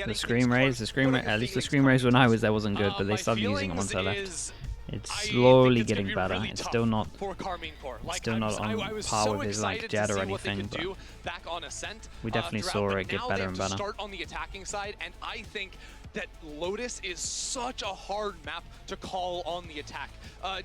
The Scream Rays, at least the Scream Rays when I was there wasn't good, but they stopped using it once I left. It's slowly getting better. It's still not on par with his like Jet or anything, but we definitely saw it get better and better. Start on the attacking side, and I think that Lotus is such a hard map to call on the attack.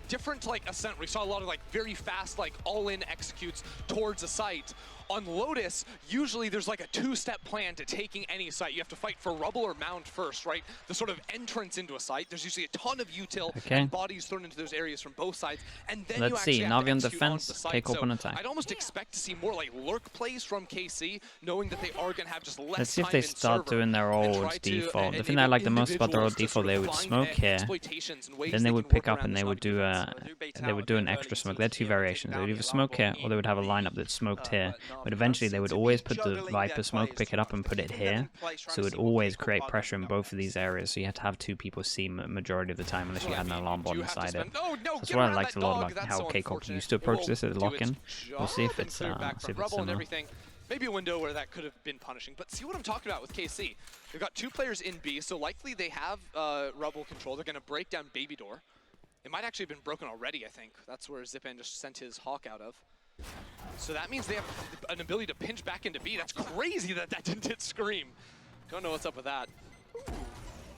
Different to like Ascent, we saw a lot of like very fast, like all-in executes towards a site. On Lotus, usually there's like a two-step plan to taking any site. You have to fight for rubble or mound first, right? The sort of entrance into a site. There's usually a ton of util and bodies thrown into those areas from both sides. And then let's see, Navi on defense, KCORP on attack. I'd almost expect to see more like lurk plays from KC, knowing that they are going to have just less. Let's see if they start doing their old default. The thing that I like the most about their old default, they would smoke here, then they would pick up and they would do an extra smoke. There are two variations. They would either smoke here or they would have a lineup that smoked here. But eventually they would always put the Viper smoke, pick it up and put it here. So it would always create pressure in both of these areas. So you have to have two people see majority of the time unless you had an alarm bot inside it. That's what I liked a lot about how KCORP used to approach this as a lock-in. We'll see if it's similar. Maybe a window where that could have been punishing. But see what I'm talking about with KC. They've got two players in B, so likely they have rubble control. They're going to break down Baby Door. It might actually have been broken already, I think. That's where Zipan just sent his Hawk out of. So that means they have an ability to pinch back into B. That's crazy that that didn't hit Scream. Don't know what's up with that. Ooh.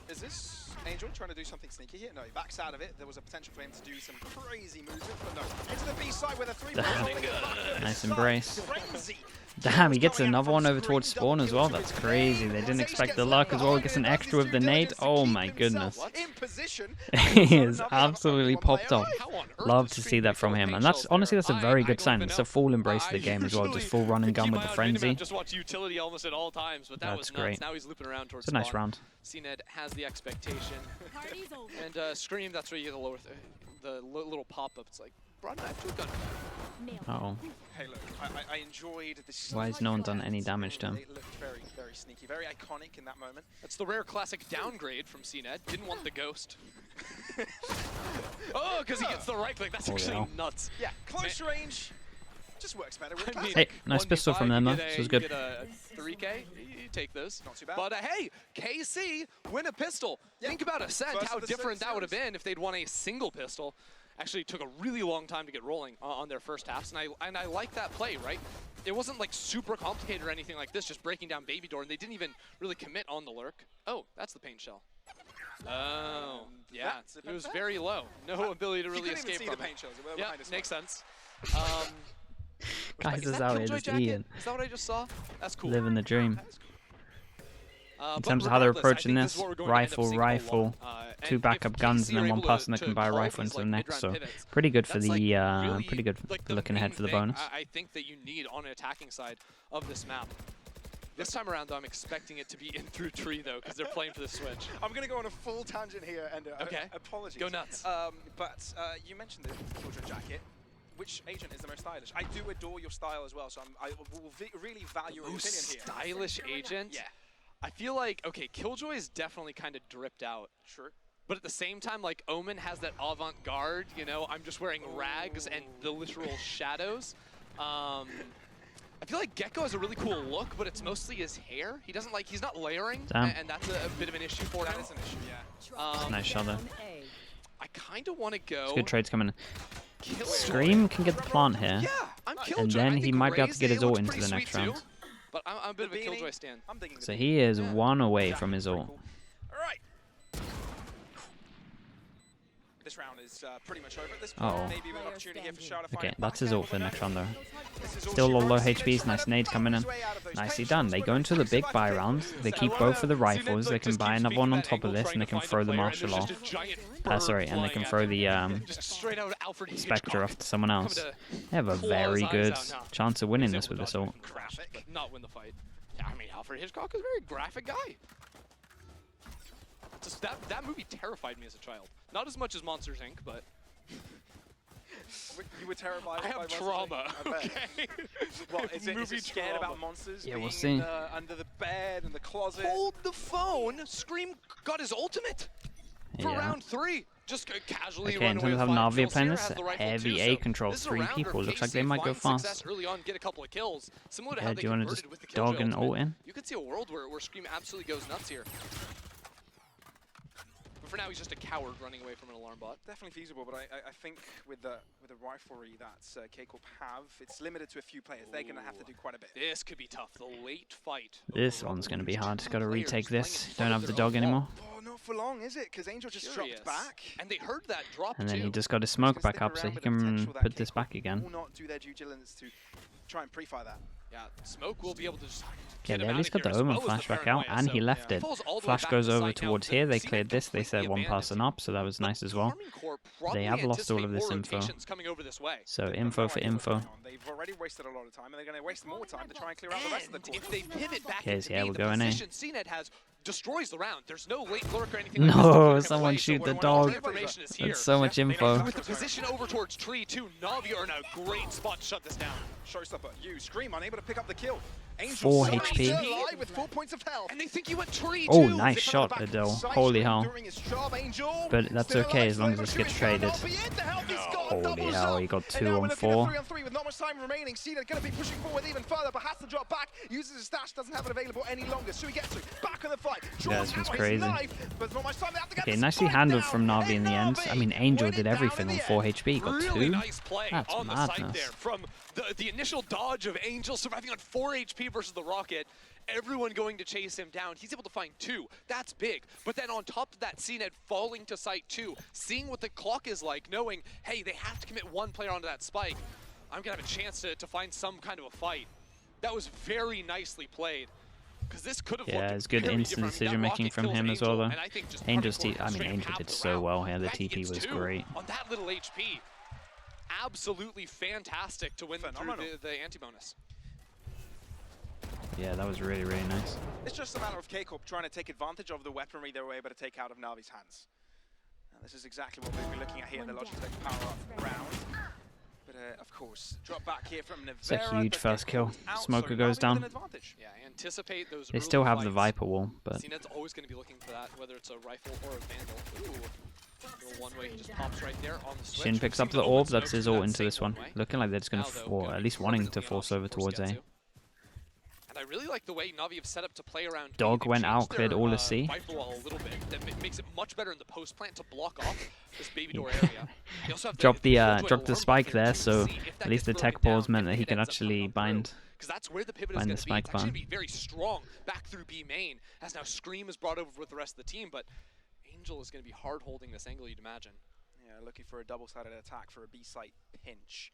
Is this Angel trying to do something sneaky here? No, he backs out of it. There was a potential for him to do some crazy movement, but no. Into the B side with a three. Nice embrace. Damn, he gets another one over towards spawn as well. That's crazy. They didn't expect the luck as well. He gets an extra with the nade. Oh my goodness. He is absolutely popped off. Love to see that from him. And that's honestly, that's a very good sign. It's a full embrace of the game as well. Just full run and gun with the frenzy. That's great. It's a nice round. CNED has the expectation. And Scream, that's where you get the lower the little pop-up. It's like, run back to a gun. Uh-oh. Hey, look, I enjoyed this. Why has no one done any damage to him? It looked very, very sneaky, very iconic in that moment. That's the rare classic downgrade from CNED. Didn't want the ghost. Oh, because he gets the right click. That's actually nuts. Yeah, close range. Just works better with Hey, nice pistol from them though. This was good. You get a 3K, you take this. Not too bad. But hey, KC win a pistol. Yep. Think about Ascent, First how of the different that would have series. been if they'd won a single pistol. Actually took a really long time to get rolling on their first halves, and I like that play, right? It wasn't like super complicated or anything like this, just breaking down Baby Door, and they didn't even really commit on the lurk. Oh, that's the paint shell. Oh, yeah, it was very low. No ability to really escape from it. Yeah, makes sense. Guys is out here just eating. Is that what I just saw? That's cool. Living the dream. In terms of how they're approaching this, rifle, two backup guns, and then one person that can buy a rifle into the next. So pretty good for the looking ahead for the bonus. I think that you need on an attacking side of this map. This time around, though, I'm expecting it to be in through tree, though, because they're playing for the switch. I'm going to go on a full tangent here, and apologies. Go nuts. But you mentioned the Killjoy jacket. Which agent is the most stylish? I do adore your style as well, so I will really value your opinion here. Stylish agent? Yeah. I feel like, okay, Killjoy is definitely kind of dripped out. Sure. But at the same time, like, Omen has that avant-garde, you know, I'm just wearing rags and the literal shadows. I feel like Gecko has a really cool look, but it's mostly his hair. He doesn't like, he's not layering, and that's a bit of an issue for him. That is an issue, yeah. Nice shot there. I kind of want to go. It's good trades coming in. Scream can get the plant here, and then he might be able to get his ult into the next round. But I'm a bit of a Killjoy stand. So he is one away from his ult. Alright. This round is pretty much over at this point. Maybe an opportunity here for Shao to find Okay, that's his ult for the next round though. Still low HPs, nice nades coming in. Nicely done. They go into the big buy round. They keep both of the rifles. They can buy another one on top of this, and they can throw the Marshal off. And they can throw the Spectre off to someone else. They have a very good chance of winning this with this ult. Not win the fight. Yeah, I mean, Alfred Hitchcock is a very graphic guy. Just that movie terrified me as a child. Not as much as Monsters, Inc., but... You were terrified. I have trauma, okay? What, is it scared about monsters? Yeah, we'll see. Under the bed, in the closet. Hold the phone! Scream got his ultimate for round 3. just casually Okay, in run away terms of with how 5 Navi are kills playing here, this, has the rifle heavy too, A so control, this is a 3 round where people. Looks like they KC might go find fast. success early on, get a couple of kills, similar to Yeah, how do they you want to converted just with the Killjoy dog and ult ultimate. in? You could see a world where Scream absolutely goes nuts here. But for now, he's just a coward running away from an alarm bot. Definitely feasible, but I think with the riflery that KCORP have, it's limited to a few players. They're going to have to do quite a bit. This could be tough. The late fight. This one's going to be hard. Got to retake this. Don't have the dog anymore. Oh, not for long, is it? Because Angel just dropped back. And they heard that drop And then too. he just got his smoke back up so he can put this back again. Will not do their due diligence to try and pre-fire that. Yeah, Smoke will be able to just Yeah, they at least got the Omen flashback out, and he left it. Flash goes over towards here, they cleared this, they said one person up, so that was nice as well. They have lost all of this info. So info for info. They've already wasted a lot of time, and they're going to waste more time to try and clear out the rest of the court. If they pivot back Here's, into yeah, B, we're the going A. position CNED has destroys the round. There's no late lurk or anything like this. No, someone shoot the dog. That's so much info. With the position over towards tree too, Navi are in a great spot to shut this down. Showstopper, you Scream unable to pick up the kill. 4 HP. Alive with 4 points of health. And they think you went tree Oh, too. nice shot, Adele. Holy hell. But that's okay as long as this gets traded. Holy hell, he got 2 on 4. 3-on-3 with not much time remaining. Cena going to be pushing forward even further, but has to drop back. Uses his stash, doesn't have it available any longer. So he gets to back on the fight. Yeah, this one's crazy. Okay, Okay, nicely handled from Navi in the end. I mean, Angel did everything on 4 HP. He got Really 2. nice play That's on the site madness. there. From the initial dodge of Angel surviving on 4 HP versus the Rocket, everyone going to chase him down. He's able to find 2. That's big. But then on top of that, CNED falling to site 2, seeing what the clock is like, knowing, hey, they have to commit 1 player onto that spike. I'm going to have a chance to find some kind of a fight. That was very nicely played. Because this could have Yeah, it's good instant decision making from him as well, though. Angel's Angel did so well here. The TP was great. On that little HP, absolutely fantastic to win through the anti-bonus. Yeah, that was really, really nice. It's just a matter of KCORP trying to take advantage of the weaponry they were able to take out of Navi's hands. And this is exactly what we'll be looking at here in the Logitech power-up round. But of course, drop back here from Navi. It's a huge first kill. Smoker goes down. Yeah, anticipate those. They still have the fights. Viper wall, but CNED's always going to be looking for that, whether it's a rifle or a vandal. Ooh. Little one way, he just pops right there on the switch. Shin picks up the orb. That's his ult into this one. Looking like they're just going to, or at least wanting to force over towards A. I really like the way Navi have set up to play around. Dog went out, cleared all of C. Viper wall a little bit. That makes it much better in the post plant to block off this baby door area. They also have dropped Killjoy the alarm spike bot there, too, so to see if that at least the gets tech broken pause down meant that and he it could ends up actually coming bind. through. Because that's where the pivot is Bind going the to be. spike It's actually bomb. going to be very strong back through B main, as now Scream is brought over with the rest of the team, but Angel is going to be hard holding this angle, you'd imagine. Yeah, looking for a double-sided attack for a B-site pinch.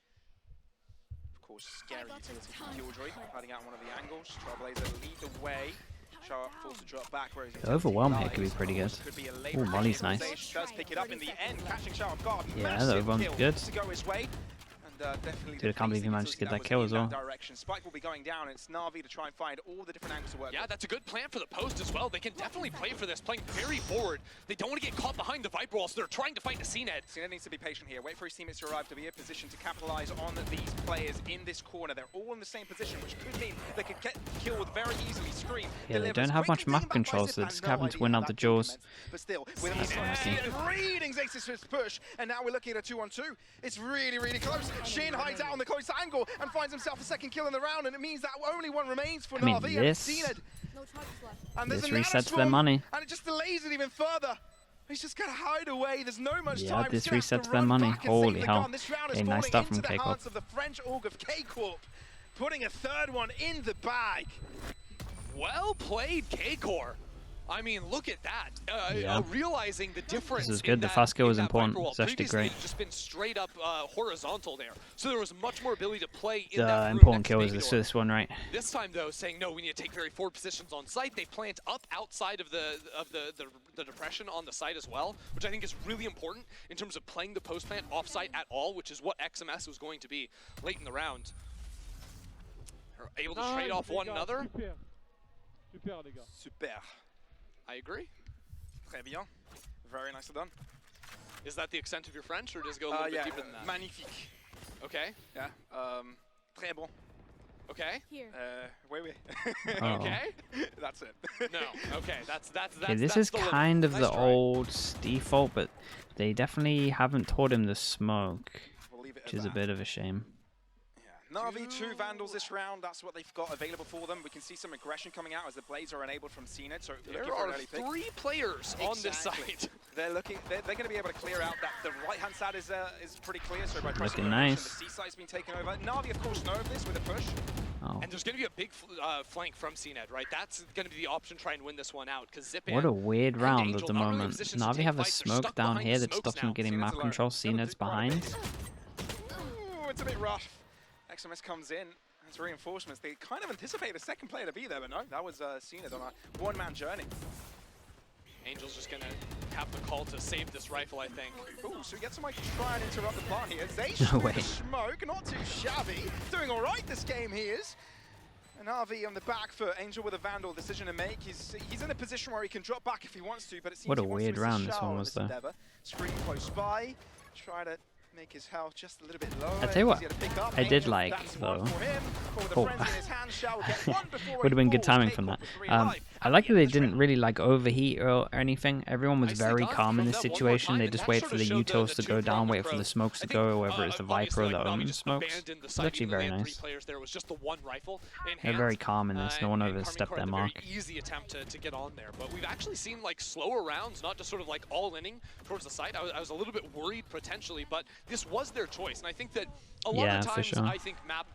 Of course, scary utility from Killjoy, hiding out one of the angles. Trailblazer lead the way. Sharp forced to drop back, where The overwhelm here could be pretty good. Ooh, Molly's nice. Does pick it up in the end, catching Sharp guard. Yeah, the overwhelm's good. To go his way. Definitely Dude, I can't believe he managed to get that kill as well. Spike will be going down. It's Navi to try and find all the different angles to work. Yeah, that's a good plan for the post as well. They can definitely play for this, playing very forward. They don't want to get caught behind the Viper wall, so they're trying to find the CNED. CNED needs to be patient here. Wait for his teammates to arrive to be in position to capitalize on these players in this corner. They're all in the same position, which could mean they could get killed very easily. Scream. Yeah, they don't have much map control, so they're just having to win out the jaws. But still, with reading Xaxis' push, and now we're looking at a 2-on-2. It's really, really close. Shin hides out on the close angle and finds himself a second kill in the round, and it means that only one remains for Navi. And This resets their money. And it just delays it even further. He's just got to hide away. There's no much time. Yeah, this resets their money. Holy hell. Hey, nice stuff from KCORP. Of the French org of KCORP, putting a third one in the bag. Well played, KCORP. I mean, look at that. Yeah. Realizing the difference. This is good. The fast kill was important. Zesh did great. It's just been straight up horizontal there. So there was much more ability to play in that The room important next kill to was Baby this, Door. this one, right? This time, though, saying no, we need to take very forward positions on site. They plant up outside of the depression on the site as well, which I think is really important in terms of playing the post plant off site at all, which is what XMS was going to be late in the round. Are able to trade off one another. Super. I agree. Très bien. Very nicely done. Is that the extent of your French, or does it go a little bit deeper than that? Magnifique. Okay. Yeah. Très bon. Okay. Wait. Oh. Okay. That's it. No. Okay. That's Okay, this that's is the limit. kind of Nice the try. old default, but they definitely haven't taught him the smoke, We'll leave it which at is a that. bit of a shame. Yeah. Navi, 2 Vandals this round. That's what they've got available for them. We can see some aggression coming out as the Blades are enabled from CNED. So There looking for are an early pick. 3 players on this Exactly. side. They're looking. They're going to be able to clear out that. The right-hand side is pretty clear. So by pressing Looking location, nice. the C side's been taken over. Navi, of course, know of this with a push. Oh, And there's going to be a big flank from CNED, right? That's going to be the option to try and win this one out. Because Zip what a weird and round Angel at the not really in moment. positions to Navi take have a fights. They're smoke stuck down behind here the that smokes stops them now. getting CNED's map alone. control. Gonna CNED's do quite a behind. bit. Ooh, it's a bit rough. XMS comes in. As reinforcements, they kind of anticipate a second player to be there, but no, that was CNED on a one-man journey. Angel's just going to have the call to save this rifle, I think. Ooh, so he gets somebody to try and interrupt the plan here. Zay No with way. the smoke, not too shabby. Doing all right this game, he is. And Navi on the back foot, Angel with a Vandal decision to make. He's in a position where he can drop back if he wants to, but it seems What a he wants to weird miss round a this shower one on was, this though. endeavor. Screen close by, try to make his health just a little bit lower. I tell you what, easier to pick up. I did Angel, like, that's one though. for him. But with the Oh. friends in his hand, Shao will get one before Would have he been good falls. timing from KCORP that. with 3 alive. I like that they At the end of didn't really like overheat or anything. Everyone was Nicely very done calm in from this them one more situation. time, They and just that wait sort for of the showed utils to the go down, two-pronged wait for the approach. smokes to I think, go, whether it's the Viper or obviously, the like, Navi Omen just smokes. abandoned the It's site actually even though very they had 3 nice. players. There was just the one rifle in They're hand. very calm in this. No one and overstepped Karmine their Corp, mark. a very easy attempt to get on there, but we've actually seen like slower rounds, not just sort of like all-inning towards the site. I was a little bit worried potentially, but this was their choice, and I think that a lot Yeah, of for times sure. I think map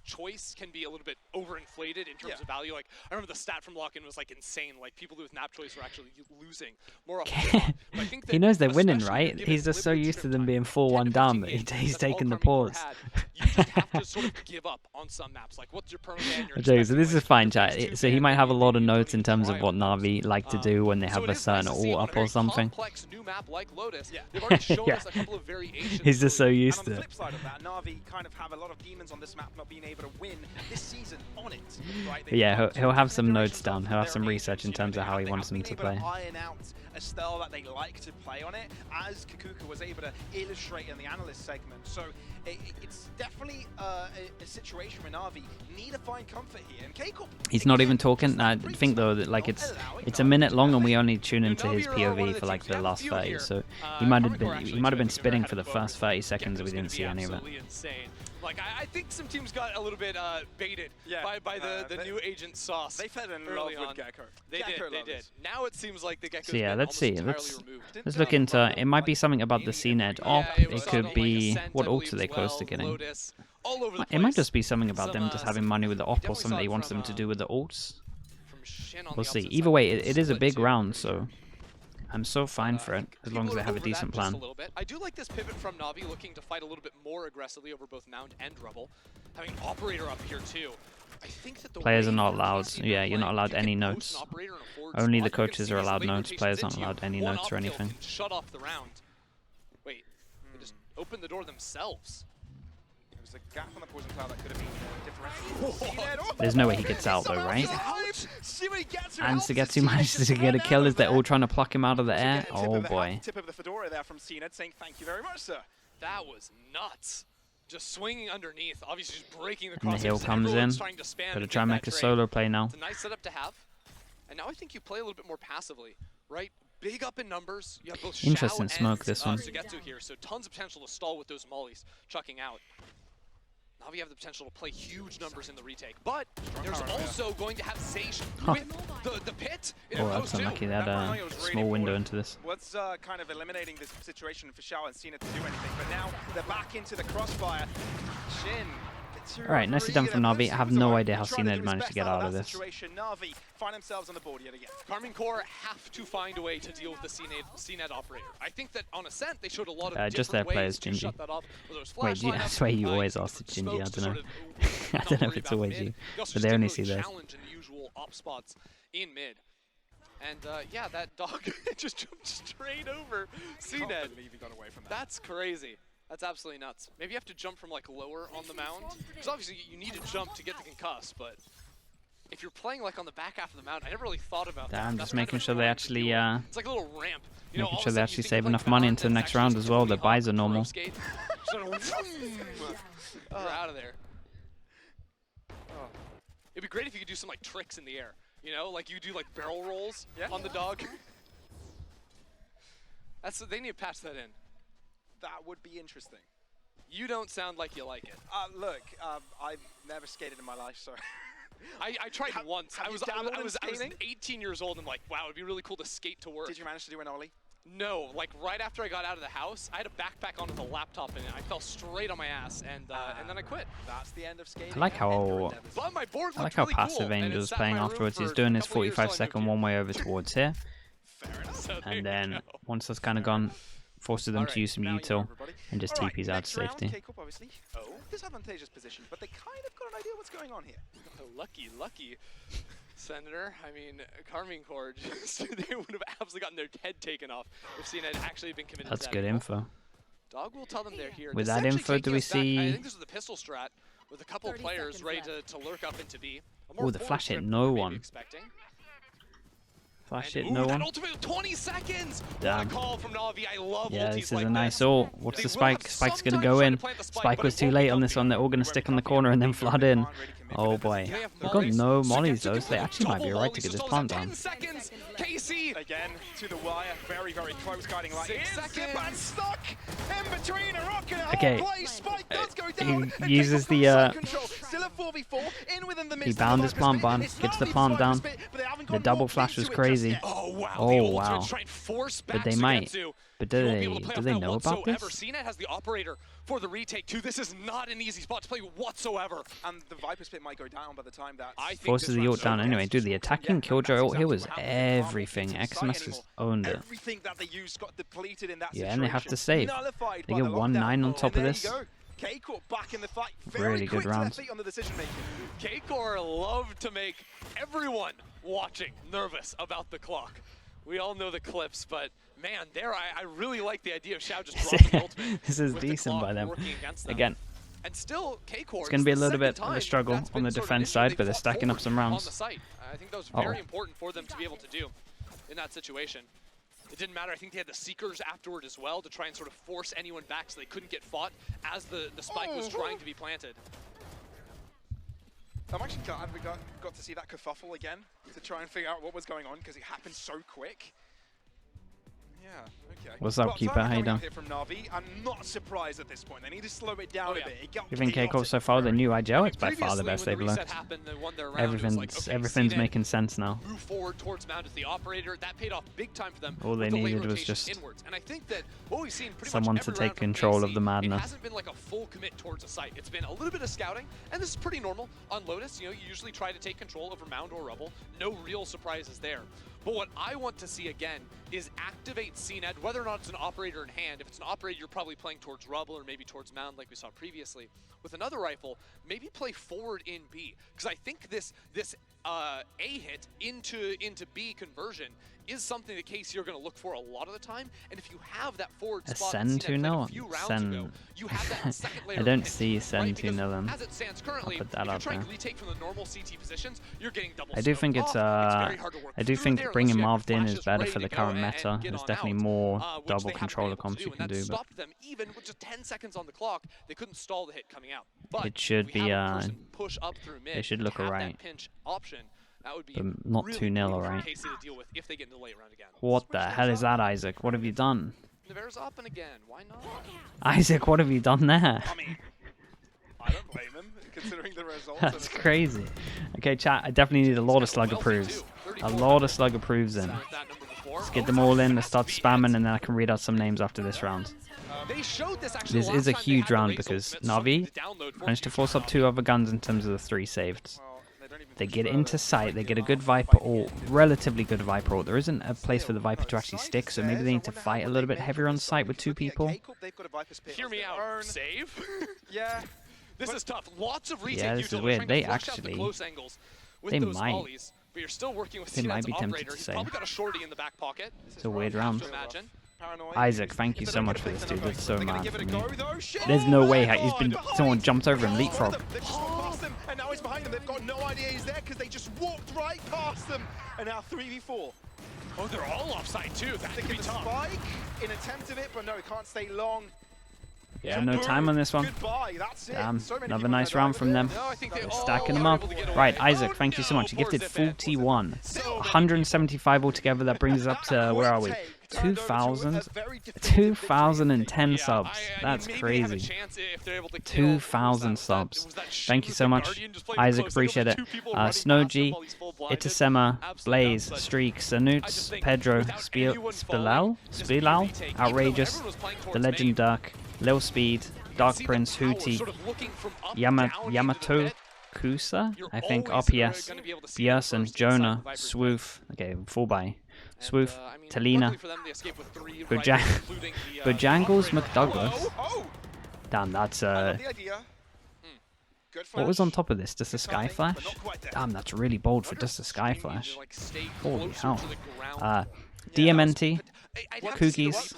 choice can be a little bit overinflated in terms of value. Like I remember the stat from Lock-In was like insane. Like people with map choice were actually losing more often than not. But I think He that knows they're winning, especially right? given He's just so limited used to trip them time, being 10 4-1 to down 15 that games, he's that's all taking the Karmine Corp pause. had. You just have to sort of give up on some maps. Like what's your permaban? You're Okay, so expecting, this like, is fine, your phase chat. 2 So he ban, might have a maybe lot of you don't notes in even terms try of what on those. Navi like to do when they So have it a is nice certain to see ult on a up very or something. complex new map like Lotus. They've already shown Yeah. us a couple of variations. He's just so really. used And on to the it. flip side of that, Navi kind of have a lot of demons on this map not being able to win this season on it. Right? But yeah, They've got he'll have two some notes generations down. of He'll have their some agents, research in you know, terms of how he they wants have them to been able play. iron out a style that they like to play on it, as Kakuka was able to illustrate in the analyst segment. So it's definitely a situation where Navi need to find comfort here. And KCORP, He's not again, even talking. just I that brief think though time, that like not it's allowing a Navi minute to long and play. we only tune into Navi his are one of POV the for like teams. the We have last a few 30. here. So Karmine he might have Corp been actually he might have been took it spitting ahead for the of first Bogus. 30 seconds. We Gecko's gonna didn't be see any of it. absolutely insane. Like I think some teams got a little bit baited by the new agent sauce. They fell in early love on. with Gecko. They did. Now it seems like the Gecko's So yeah, been let's almost see. entirely removed. Let's look into. It might be something about the CNED op. Yeah, It saw could on, like, be Ascent, what I ults are believe, they as close well, to getting. Lotus, all over the It might place. just be something about them just having money with the op or definitely something saw he it wants from, them to do with the ults. From Shin on We'll the see. opposite Either side. way, it is a Split big too. round, so I'm so fine for it as long as People they are have a over that decent just plan. a little bit. I do like this pivot from Navi, looking to fight a little bit more aggressively over both Mound and Rebel. Having Operator up here too. I think that the Players way are not that allowed. KC Yeah, are you're not playing, allowed you any can notes. post an Operator in a forward Only spot. the You're gonna coaches see are these allowed late notes. rotations Players aren't into you. allowed any One notes or op kill anything. can shut off the round. Wait, they just opened the door themselves. There was a gap on the poison cloud that could have been differential. There's no way he gets out though, right? See what he gets. And Sugetsu manages to get a kill as they're all trying to pluck him out of the air. Tip Oh of the boy. hat, tip of the fedora there from CNED saying thank you very much, sir. That was nuts. Just swinging underneath, obviously just breaking the And the crosshairs. heal comes in. Everyone's trying to spam Gotta and try and get make that a trade. solo play now. It's a nice setup to have. And now I think you play a little bit more passively, right? Big up in numbers. You have both Interesting Shao smoke, and, this one. Sugetsu here, so tons of potential to stall with those mollies chucking out. Navi have the potential to play huge numbers in the retake, but there's also going to have Zaysh with the pit in Oh, a that's post too. unlucky. They had a small window into this. What's kind of eliminating this situation for Shao and Cena to do anything, but now they're back into the crossfire. Shin. Alright, nicely done from Navi. I have no idea how CNED managed to get out of this. Navi find themselves on the board yet again. Karmine Corp have to find a way to deal with the CNED operator. I think that on Ascent they showed a lot of just different their ways players, to Gingy. shut that off. Whether it was Wait, flash I lineup, swear you always could ask put it, Gingy. I smokes to don't know. sort of, I not don't know if worry it's about always mid. you, They also but just they didn't only really see those. challenge in the usual op spots in mid. And yeah, that dog just jumped straight over CNED. Can't believe he got away from that. That's crazy. That's absolutely nuts. Maybe you have to jump from like lower on the mound. Because obviously you need to jump to get the concuss, but if you're playing like on the back half of the mound, I never really thought about that. I'm That's just kind of making an sure they annoying actually to deal with. It's like a little ramp. You know, making all sure of they a actually sudden you save think enough like money Mound, into the and next actually round just as well. Tony The buys Hawk are normal. pro skate. Sort of you're out of there. It'd be great if you could do some like tricks in the air. You know, like you do like barrel rolls on the dog. They need to patch that in. That would be interesting. You don't sound like you like it. Look, I've never skated in my life, so. I tried once. I was 18 years old and like, wow, it'd be really cool to skate to work. Did you manage to do an ollie? No, like right after I got out of the house, I had a backpack on with a laptop in it. I fell straight on my ass, and then I quit. That's the end of skating. I like how But my board I like looked how really passive cool, and Angel's it sat in playing my room afterwards. for He's doing a his couple years till I 45-second moved one way over towards here, Fair enough. So there and you then go. once that's kind of gone, forces them to use some now you util know, everybody. and just All right, TPs out to next round, safety. KCORP obviously. Disadvantageous position, but they kind of got an idea what's going on here. Lucky, Senator. I mean, Carmine Corps, they would have absolutely gotten their head taken off if CN had actually been committed That's to that good angle. info. Dog will tell them they're here. With This that is actually info, do taking we us back. I see- think this is the pistol strat with a couple of players ready to lurk up into B. A more Ooh, the forward flash hit trip no than we may one. be expecting. Flash And, hit, no that one. ultimate 20 seconds! Damn. What a call from Navi. I love Yeah, ultis this is like a nice this. ult. What's They the will spike? have Spike's gonna sometimes go tried in. to plant the spike, Spike but was it too won't late be on this comfy. one. They're all gonna stick on the corner and then flood in. Oh boy. They have They've got mollies. no So mollies get though, to so they go actually might be double right to mollies. get this Just plant those down. 10 seconds. KC. Again, to the wire, very, very close guiding light. 6 Zip seconds. and stuck in between a rock and a Okay. hard place. Spike does go He down. and uses KCORP the, got side control. Still a 4v4 in within the midst He of bound the his Viper's plant pit. ban, It's gets the Navi's plant Viper's down. pit, but they haven't The gone double more flash into was it crazy. just yet. Oh wow. Oh, the ultimate wow. trying to force But they backs might. Sugetsu. But You do won't be able to play do off they that know about whatsoever. this? CNET has the operator for the retake too. This is not an easy spot to play whatsoever. And the Viper's pit might go down by the time that. I think Forces this the round's ult down over. anyway. Dude, the attacking Yeah, Killjoy that's ult here exactly was what happened. They can't walk everything. into the site XMS just anymore. owned it. Everything that they used got depleted in that Yeah, situation. and they have to save. Nullified They by get the 1-9 lockdown. on top of And there this. you go. KCORP back in the fight. Very Really good quick to their round. feet on the decision making. KCORP love to make everyone watching nervous about the clock. We all know the clips, but man, I really like the idea of Xiao just dropping the ultimate. This is with the decent clock by them. working against them. Again, And still, KCORP. it's going to be a little bit of a struggle on the defense side, but they're stacking up some On the rounds. site. I think that was Uh-oh. very important for them to be able to do in that situation. It didn't matter. I think they had the Seekers afterward as well to try and sort of force anyone back so they couldn't get fought as the spike was trying to be planted. I'm actually glad we got to see that kerfuffle again to try and figure out what was going on because it happened so quick. Yeah, okay. What's up, Well, Keeper? time How you coming out doing? here from Navi. I'm not surprised at this point. They need to slow it down a bit. It got Given KCORP chaotic so far, the very new IGL, it's by far the Previously, best when they've the reset looked. happened, they won their round, it was like, okay, Everything's CNET making sense now. move forward towards Mount as the operator. That paid off big time for them. All they with the late needed was rotation just inwards. And I think that what we've seen pretty someone much to every take round from control of KC, the madness. It hasn't been like a full commit towards a site. It's been a little bit of scouting, and this is pretty normal on Lotus. You know, you usually try to take control over Mound or Rubble. No real surprises there. But what I want to see again is activate CNED, whether or not it's an operator in hand. If it's an operator, you're probably playing towards Rubble or maybe towards Mound like we saw previously. With another rifle, maybe play forward in B. Because I think this A hit into B conversion is something that KC are going to look for a lot of the time. And if you have that forward spot that Sen CNED played 2-0? a few rounds Sen. ago, you have that second layer I of don't pinch, see Sen right? Because 2-0 them. as it stands currently, I'll put that if you're out trying there. to retake from the normal CT positions, you're getting double I do smoked think it's off. very hard to work I do through think there bringing unless you have Marved in your is flashes better ready for the to go current and meta. get There's on definitely out, more which double they haven't controller been able comps to you do, can and that do, but stopped them even with just 10 seconds on the clock. They couldn't stall the hit coming out. But it should if be we have a person push up through mid, they should look to have alright. that pinch option. That would be But not really 2-0 brutal for alright. KC to deal with if they get into the late round again. What the hell is that, Isaac? What have you done? Navarre's up and again. Why not? Isaac, what have you done there? I mean, I don't blame them considering the results. That's crazy. Okay, chat, I definitely need a lot of slug approves. A lot of slug approves in. Let's get them all in, let's start spamming, and then I can read out some names after this round. This is a huge round because Navi managed to force up 2 other guns in terms of the 3 saved. They get into sight, they get a good Viper ult, relatively good Viper ult. There isn't a place for the Viper to actually stick, so maybe they need to fight a little bit heavier on site with 2 people. Hear me out. Save? Yeah. This is tough. Lots of retake. Yeah, this is weird. They actually, they might. Volleys, but you're still working with They might CNED's be tempted operator. to He's save. probably got a shorty in the back pocket. It's a weird round. Imagine. Isaac, thank you so much for this, dude. That's so mad for me. There's no way someone jumped over him, leapfrog. And now he's behind them. They've got no idea he's there because they just walked right past them. And now 3v4. Oh, they're all offside too. That could be tough. Spike in attempt of it, but no, he can't stay long. Yeah, no time on this one. Damn, another nice round from them. They're stacking them up. Right, Isaac, thank you so much. You gifted 41. 175 altogether. That brings us up to, where are we? 2010 subs. That's crazy. 2,000 subs. Thank you so much, Isaac. Appreciate it. Snowg, Itasema, Blaze, Streak, Sanuts, Pedro, Spilal, Outrageous, The Legend Duck, Lil Speed, Dark Prince, Hootie, Yamato Kusa, I think, RPS, Bjersen, Jonah, Swoof, okay, full buy. Swoof, Talina, Bojangles McDouglas. Damn, that's what was on top of this? Just a Sky Flash? Damn, that's really bold for just a Sky Flash. Holy hell. DMNT, Cookies,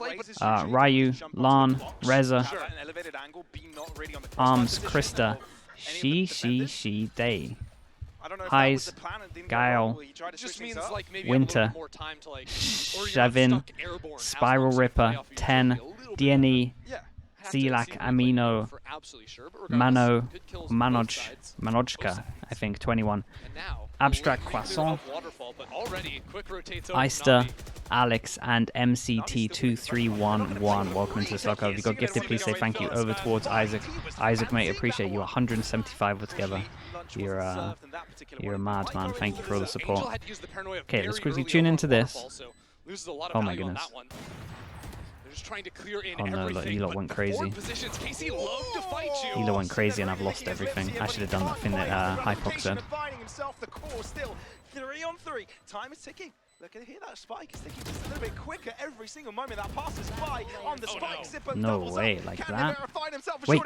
Ryu, Lan, Reza, Arms, Krista, She, Day, Highs, Guile, Winter, Shavin, Spiral Ripper, 10, DNE, Zelak, Amino, Mano, Manojka, I think, 21. Abstract Croissant, Eister, Alex, and MCT2311. Welcome to the Sluggo. If you got gifted, please say thank you over towards Isaac. Isaac, mate, appreciate you. 175 altogether. You're a madman. Thank you for all the support. Okay, let's quickly tune into this. Oh my goodness. Oh no, look, Elo went crazy. Elo went crazy and I've lost everything. I should have done that thing that Hypox said. 3 on 3. Time is ticking. Look at here, that spike is ticking just a little bit quicker every single moment that passes by on the spike. Zipper no way, like that? Wait.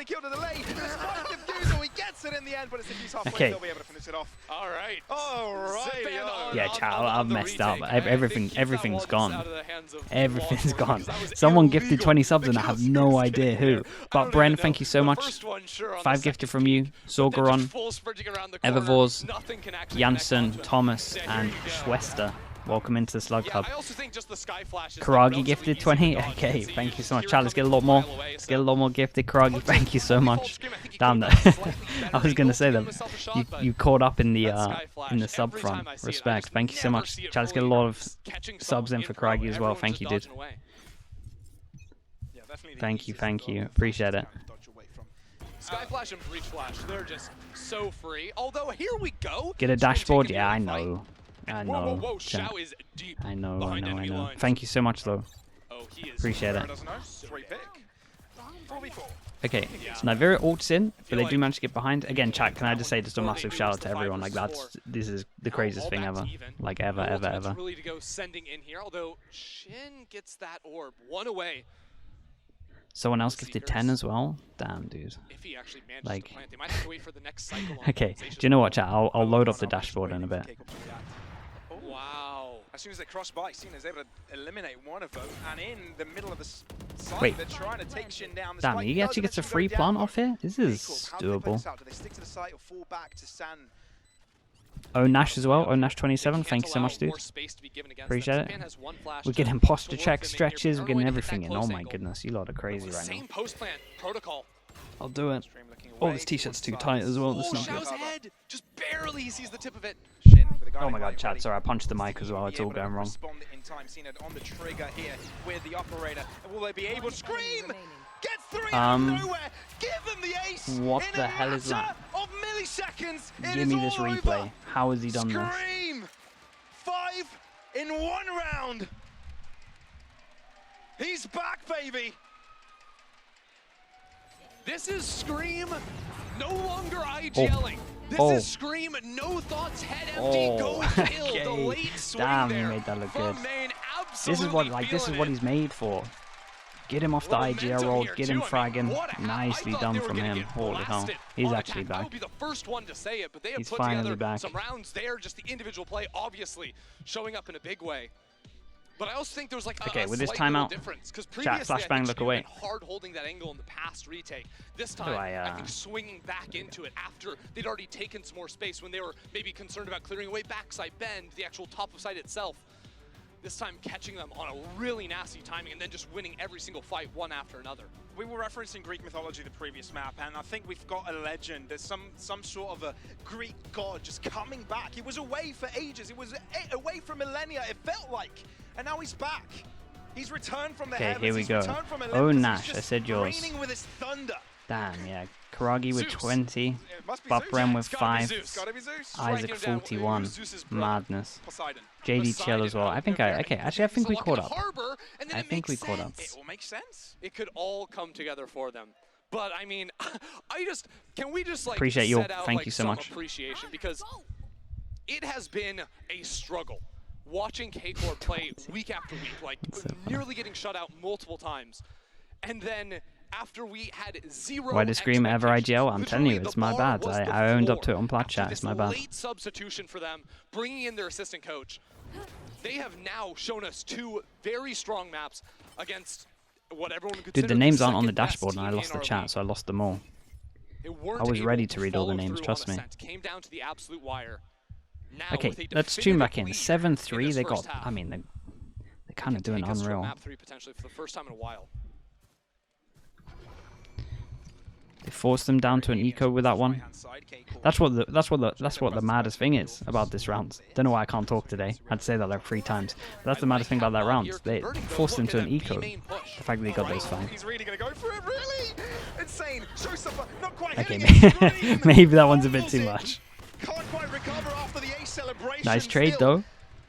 Okay. Yeah, chat, I've messed up. Everything's gone. Everything's gone. Someone gifted 20 subs and I have no idea who. But Bren, thank you so much. 5 gifted from you. Sorgaron, Evervors, Janssen, Thomas, and Schwester. Welcome into the Slug Hub. Karagi gifted 20. Okay, thank you so much. Chat, let's get a lot more. Let's get a lot more gifted. Karagi, thank you so much. Damn that. I was gonna say that you caught up in the sub front. Respect. Thank you so much. Chat, let's get a lot of subs in for Karagi as well. Thank you, dude. Thank you. Appreciate it. Sky Flash and Breach Flash, they're just so free. Although here we go. Get a dashboard. Yeah, I know. I know. Whoa, Shao is deep. I know. Thank you so much, though. Appreciate it. Okay, so Nivera ults in, but they do manage to get behind. Again, chat, can I just say just a massive shout out to everyone? Like, this is the craziest thing ever. Like, ever. Really to go sending in here, although Shin gets that orb one away. Someone else gifted 10 as well? Damn, dude. Like, okay, do you know what, chat? I'll load up the dashboard in a bit. Wow. As soon as they cross by, Cena's able to eliminate one of them, and in the middle of the site, wait. they're trying to take Shin down. Damn, he actually gets a free plant off here? This is doable. Do they stick to the site or fall back to San? Oh, Nash as well. Oh, Nash 27. Thank you so much, dude. Appreciate it. We're getting posture checks, stretches, we're getting everything in. Oh my goodness, you lot are crazy right now. I'll do it. Oh, this t-shirt's too tight as well. That's not good. Head just barely sees the tip of it. Oh my god, chat, sorry, I punched the mic as well. It's all going wrong. On the trigger here with the operator. Will they be able to scream? Gets 3 out of nowhere. Give them the ace. What the hell is that? Of milliseconds. Give me this replay. How has he done this? Scream! 5 in 1 round. He's back, baby. This is Scream, no longer IGLing. This is Scream, no thoughts, head empty, go kill. Okay. The late swing Damn, there he made that look good. Main, This is what he's made for. Get him off the IGL roll, get him fragging. Nicely done from him. Holy hell. He's actually back. I would be the first one to say it, but they have put finally together back. some rounds there, just the individual play obviously showing up in a big way. But I also think there was like okay, with this slight timeout, difference, chat, flashbang, look away. Hard holding that angle in the past retake. This time, I think swinging back into it after they'd already taken some more space when they were maybe concerned about clearing away backside bend, the actual top of site itself. this time catching them on a really nasty timing and then just winning every single fight one after another. We were referencing Greek mythology the previous map, and I think we've got a legend. There's some sort of a Greek god just coming back. He was away for ages. He was away for millennia, it felt like. And now he's back. He's returned from the heavens. Okay, here we go. Oh, Nash, I said yours. With his thunder. Damn, yeah. Karagi with 20, Buprem with 5, Isaac 41. Madness. JD Chill as well. I think actually I think we caught up. I think we caught up. It will make sense. It could all come together for them. But I mean, can we just like appreciate you. Thank you so some much. Appreciation, because it has been a struggle watching KCORP play week after week, like nearly getting shut out multiple times, and then after we had zero. Why the scream ever IGL? I'm telling you, it's my bad. I owned up to it on Plat Chat. It's my bad. Late substitution for them, bringing in their assistant coach. They have now shown us 2 very strong maps against what everyone would consider. Dude, the names aren't on the dashboard, and I lost the chat, so I lost them all. I was ready to read all the names, trust me. Came down to the absolute wire. Now, okay, let's tune back in. 7-3. They got. I mean, they're kind of doing unreal. Map 3 potentially for the first time in a while. They forced them down to an eco with that one. That's what the maddest thing is about this round. Don't know why I can't talk today. I had to say that like 3 times. But that's the maddest thing about that round. They forced them to an eco. The fact that they got those 5. He's really gonna go for it, really? Insane. Not quite okay, maybe that one's a bit too much. Can't quite recover after the ace celebration. Nice trade though.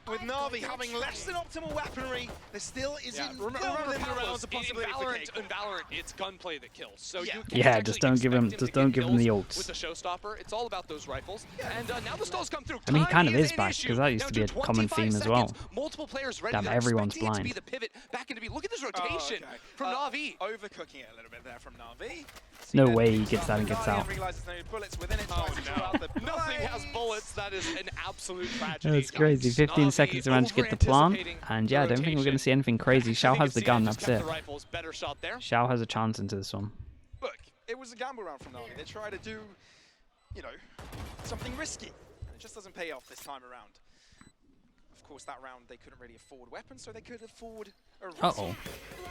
With Navi having less than optimal weaponry, there still isn't remember Palos, in Valorant, it's gunplay that kills. So just don't give him the ults. With the showstopper, it's all about those rifles. And now the stalls come through. I mean, he kind of is back because that used to be a common theme as well. Multiple players ready. Damn, everyone's blind. The pivot back into B. Look at this rotation from Navi. Overcooking it a little bit there from Navi. No way he gets that and gets out. Nothing has bullets. That is an absolute tragedy. That's crazy. 15 seconds to manage to get the plant, and yeah, I don't think we're going to see anything crazy. Xiao has the gun, that's it. Xiao has a chance into this one. Look, it was a gamble round from Navi. They try to do, you know, something risky. It just doesn't pay off this time around. Of course, that round they couldn't really afford weapons, so they could afford a risk. Uh-oh.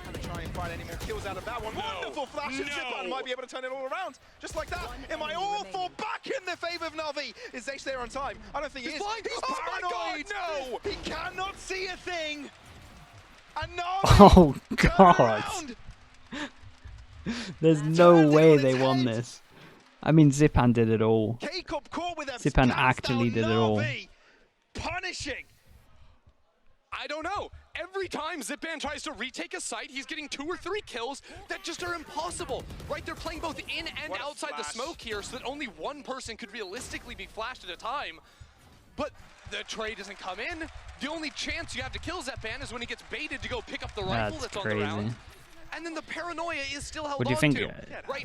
And try and find any more kills out of that one. Wonderful flash, and Zipan might be able to turn it all around. Just like that. Am I all for back in the favor of Navi? Is Zace there on time? I don't think he is. Blind. He's paranoid! No! He cannot see a thing! And Navi oh, God! There's no way they won this. I mean, Zipan did it all. Zipan actually did it all. Punishing! I don't know. Every time Zipan tries to retake a site, he's getting 2 or 3 kills that just are impossible. Right? They're playing both in and outside the smoke here, so that only one person could realistically be flashed at a time. But the trade doesn't come in. The only chance you have to kill Zipan is when he gets baited to go pick up the rifle that's on the round. And then the paranoia is still held on to.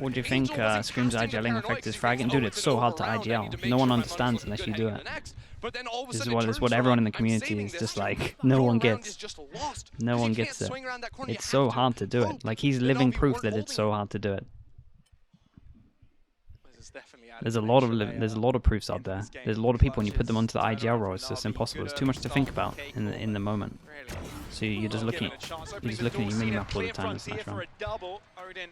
What do you think Scream's IGLing effect is fragging? Dude, it's so hard to IGL. No one understands unless you do it. This is what everyone in the community is just like, no one gets. No one gets it. It's so hard to do it. Like, he's living proof that it's so hard to do it. There's a lot of proofs out there. There's a lot of people when you put them onto the IGL role, it's just impossible. It's too much to think about in the moment. So you're just looking at your minimap all the time in Smash round. Odin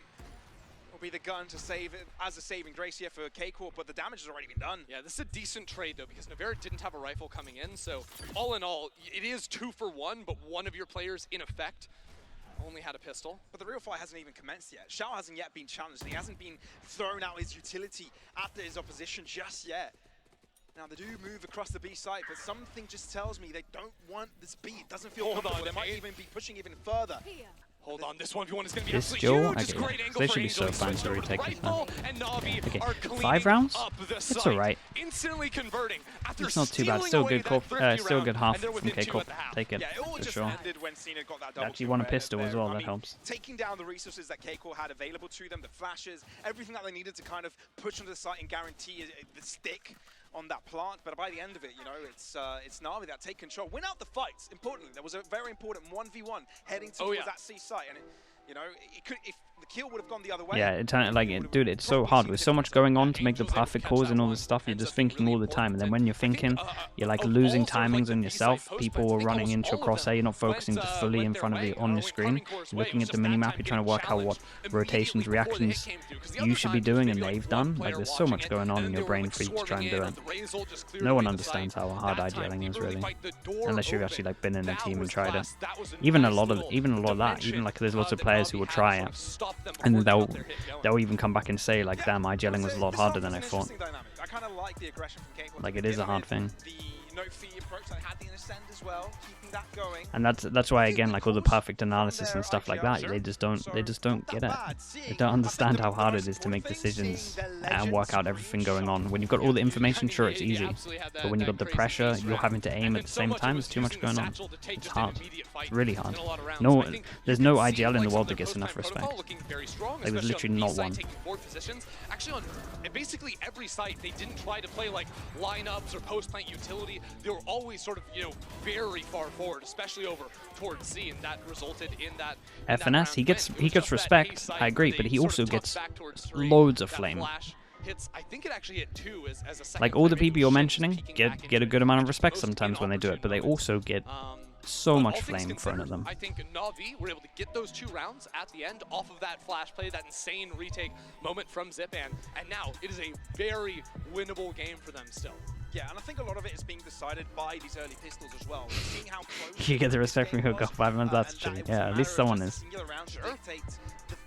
will be the gun to save it as a saving grace here for KCORP, but the damage has already been done. Yeah, this is a decent trade though, because Navarre didn't have a rifle coming in, so all in all, it is 2 for 1, but one of your players in effect only had a pistol. But the real fight hasn't even commenced yet. Xiao hasn't yet been challenged. He hasn't been thrown out his utility after his opposition just yet. Now, they do move across the B site, but something just tells me they don't want this B. It doesn't feel comfortable. They might even be pushing even further. Hold on, this 1v1 is going to be this absolutely huge. Okay, Great angle they for should be Angel. so fun to retake this now. Okay, 5 rounds? It's alright. Instantly converting after it's not too bad. Still good still good half from KCORP. Take it, for sure. They actually won a pistol as well, that helps. Taking down the resources that KCORP had available to them, the flashes, everything that they needed to kind of push onto the site and guarantee the stick on that plant, but by the end of it, you know, it's Navi that take control, win out the fights. Importantly, there was a very important 1v1 heading towards that C site, and You know, it could, if the kill would have gone the other way. Yeah, dude, it's so hard. With so much going on to make the perfect calls and all this stuff, you're just thinking all the time. And then when you're thinking, you're like losing timings on yourself. People are running into your crosshair. You're not focusing just fully in front of you on your screen. You're looking at the minimap. You're trying to work out what rotations, reactions you should be doing and they've done. Like, there's so much going on in your brain for you to try and do it. No one understands how hard IGLing is, really, unless you've actually like been in a team and tried it. Even a lot of that. Even like there's lots of players who will try it, and they'll even come back and say like, damn, IGLing was a lot harder than I thought. Like, it is a hard thing. And that's why, again, like all the perfect analysis and stuff like that, they just don't get it. They don't understand how hard it is to make decisions and work out everything going on. When you've got all the information, sure, it's easy, but when you've got the pressure, you're having to aim at the same time, there's too much going on. It's hard. It's really hard. There's no IGL in the world that gets enough respect. Like, there's literally not one. Actually, on basically every site, they didn't try to play like lineups or post-plant utility. They were always sort of, you know, very far forward, especially over towards C, and that resulted in that. FNS, he gets respect, I agree, but he also gets loads of flame. I think it actually hit 2 as a second. Like, all the people you're mentioning get a good amount of respect sometimes when they do it, but they also get so much flame thrown at them. I think Navi were able to get those 2 rounds at the end off of that flash play, that insane retake moment from Zipan, and now it is a very winnable game for them still. Yeah, and I think a lot of it is being decided by these early pistols as well. We're seeing how close You get the respect from who got 5 minutes, that's true. Yeah, at least someone is.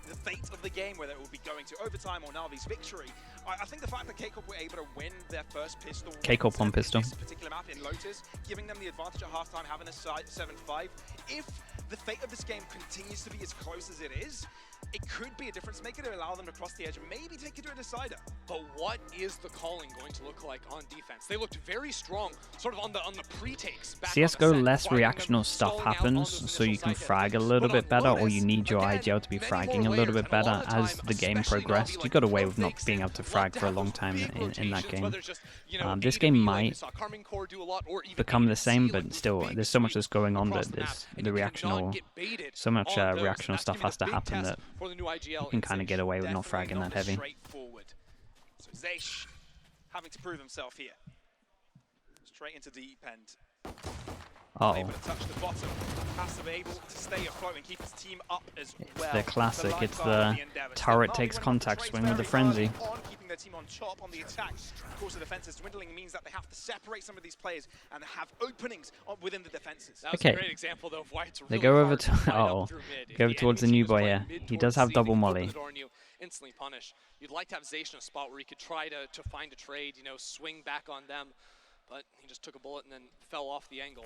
The fate of the game, whether it will be going to overtime or Navi's victory. I think the fact that KCORP were able to win their first pistol, KCORP on pistol, this particular map in Lotus, giving them the advantage at halftime, having a 7-5. If the fate of this game continues to be as close as it is, it could be a difference maker to allow them to cross the edge and maybe take it to a decider. But what is the calling going to look like on defense? They looked very strong, sort of on the pre-takes. CSGO, less reactional stuff happens, so you can frag a little bit better, or you need your IGL to be fragging a little bit better as the game progressed. You got away with not being able to frag for a long time in that game. This game might become the same, but still, there's so much that's going on that there's so much reactional stuff has to happen that you can kind of get away with not fragging that heavy. So Zeish having to prove himself here. Straight into deep end. Able to touch the bottom. Passive able to stay afloat and keep his team up as well. It's the classic. It's the turret takes contact swing with the frenzy. Keeping their team on top on the attack. Of course, the defense is dwindling means that they have to separate some of these players and have openings within the defenses. That was a great example, though, of why it's really they go over to go over towards the new boy here. He does have double molly. Instantly punish. You'd like to have Zeish in a spot where he could try to find a trade, you know, swing back on them, but he just took a bullet and then fell off the angle.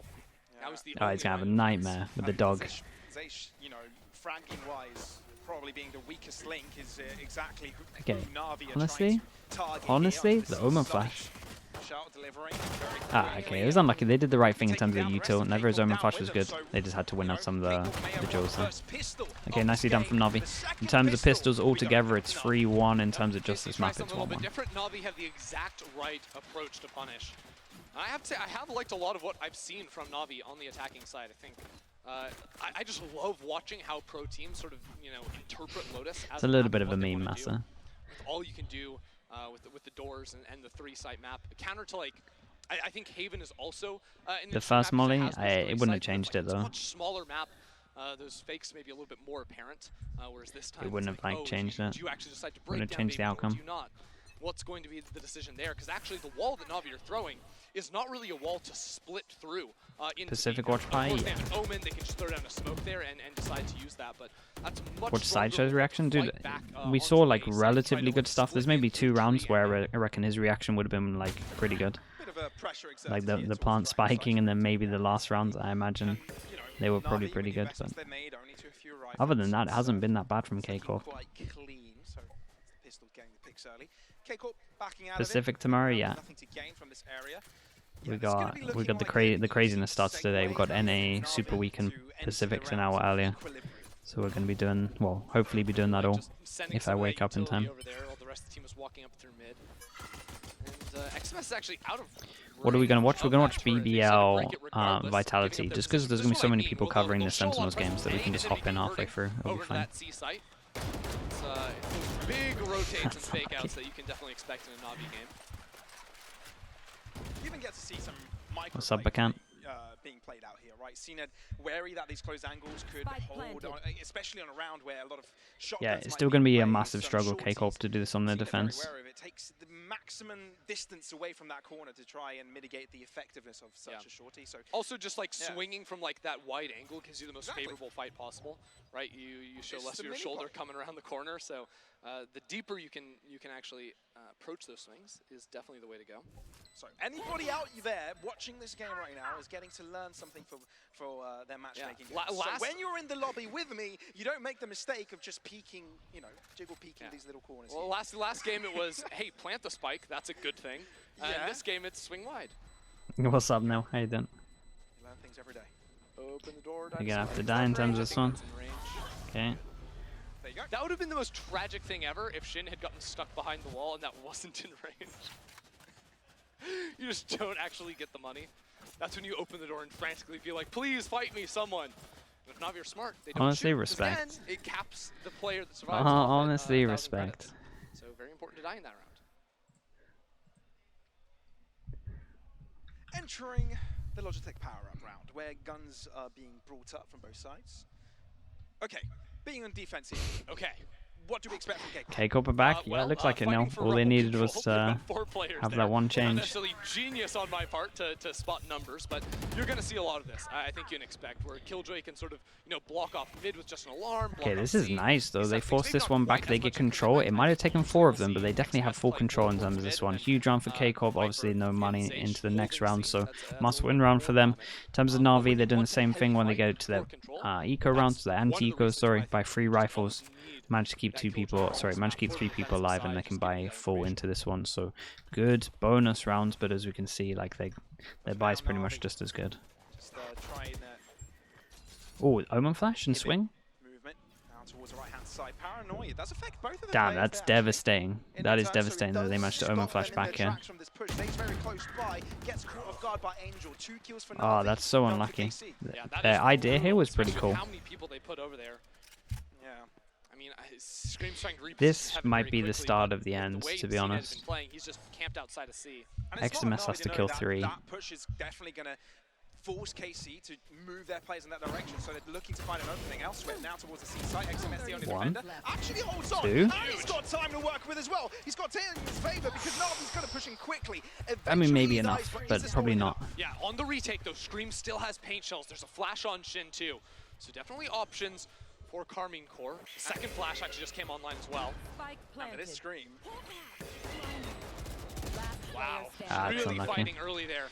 Yeah. He's gonna have a nightmare with the dog. Zeish, you know, fragging wise, probably being the weakest link is exactly who Navi are honestly, the Omen flash. Okay, it was unlucky. They did the right thing in terms of the util. Never his Omen flash was good. They just had to win out some of the jewels there. Okay, nicely done from Navi. In terms of pistols altogether, it's 3-1. In terms of just this map, it's 1-1. Navi have the exact right approach to punish. I have to say, I have liked a lot of what I've seen from Navi on the attacking side. I think I just love watching how pro teams sort of, you know, interpret Lotus as it's a little bit of a meme massa. With all you can do with the doors and the 3-site map, counter to like, I think Haven is also in the first molly. It wouldn't have changed it though. Much smaller map. Those fakes may be a little bit more apparent, whereas this time it wouldn't have like changed it. Do you actually decide to break wouldn't have changed the outcome. Do you not? What's going to be the decision there? Because actually, the wall that Navi are throwing is not really a wall to split through. Pacific Watch Pie, yeah. They have an Omen, they can just throw down a smoke there and decide to use that, but that's much Watch Sideshow's reaction, dude. We saw like relatively good stuff. There's maybe 2 rounds where I reckon his reaction would have been like pretty good. Like the plant spiking and then maybe the last rounds, I imagine they were probably pretty good. But other than that, it hasn't been that bad from KCORP. Pacific tomorrow, yeah. We got the craziness starts today. We got NA Super Weekend Pacifics an hour earlier, so we're gonna be doing, well, hopefully be doing that all if I wake up in time. And XMS is actually out of. What are we going to watch? We're going to watch BBL regardless, Vitality, just because there's going to be so many people covering the Sentinels games that we can just hop in halfway through. It'll be fine. It's big rotates and fake outs that you can definitely expect in a Navi game. You even get to see some micro What's up, Bacant? Being played out here, right? CNED wary that these close angles could hold, on, especially on a round where a lot of shotguns. Yeah, it's still going to be a massive struggle, KCORP, to do this on their defense. It takes the maximum distance away from that corner to try and mitigate the effectiveness of such a shorty. So also just like swinging from like that wide angle gives you the most favorable fight possible, right? You show less of your shoulder coming around the corner, so the deeper you can actually approach those swings is definitely the way to go. So anybody out there watching this game right now is getting to learn something for their matchmaking. So when you're in the lobby with me, you don't make the mistake of just peeking, you know, jiggle peeking these little corners. Well, last game it was, hey, plant the spike. That's a good thing. And this game it's swing wide. What's up now? How you doing? You learn things every day. Open the door. You're gonna have to die in terms of this one. Okay. There you go. That would have been the most tragic thing ever if Shin had gotten stuck behind the wall and that wasn't in range. You just don't actually get the money. That's when you open the door and frantically be like, please fight me, someone. And if Navi are smart, they don't Honestly, shoot, respect. Then it caps the player that survives. Honestly, respect. So very important to die in that round. Entering the Logitech power-up round, where guns are being brought up from both sides. Okay, being on defensive. Okay, what do we expect from KCORP? KCORP are back? Yeah, it looks like it now. All they needed was to have that one change. Not necessarily genius on my part to spot numbers, but you're going to see a lot of this. I think you can expect where Killjoy can sort of, you know, block off mid with just an alarm. Okay, this is nice though. They forced this one back. They get control. It might have taken 4 of them, but they definitely have full control in terms of this one. Huge round for KCORP. Obviously, no money into the next round, so must-win round for them. In terms of Navi, they're doing the same thing when they go to their eco rounds, their anti-eco, sorry, by 3 rifles. Managed to keep 3 people alive, and they can buy full into this one. So good bonus rounds, but as we can see, like their buy is pretty much just as good. Oh, Omen Flash and swing. Movement now towards the right-hand side. Paranoia does affect both of them. Damn, that's devastating. That is devastating that they managed to Omen Flash back here. Oh, that's so unlucky. Their idea here was pretty cool. How many people they put over there? Yeah. I mean, Scream's trying to reap this might be the start of the end, to be honest. He's just camped outside of C. XMS has to kill 3. That push is definitely going to force KC to move their players in that direction, so they're looking to find an opening elsewhere. Now towards the C site, XMS the only defender. Actually holds on, 2. And he's got time to work with as well. He's got 10 in his favor because Navi's going to push him quickly. I mean, maybe enough, but probably not. Yeah, on the retake though, Scream still has paint shells. There's a flash on Shin too. So definitely options for Carmine Core. Second flash actually just came online as well. And it is Scream. Wow, really fighting early there.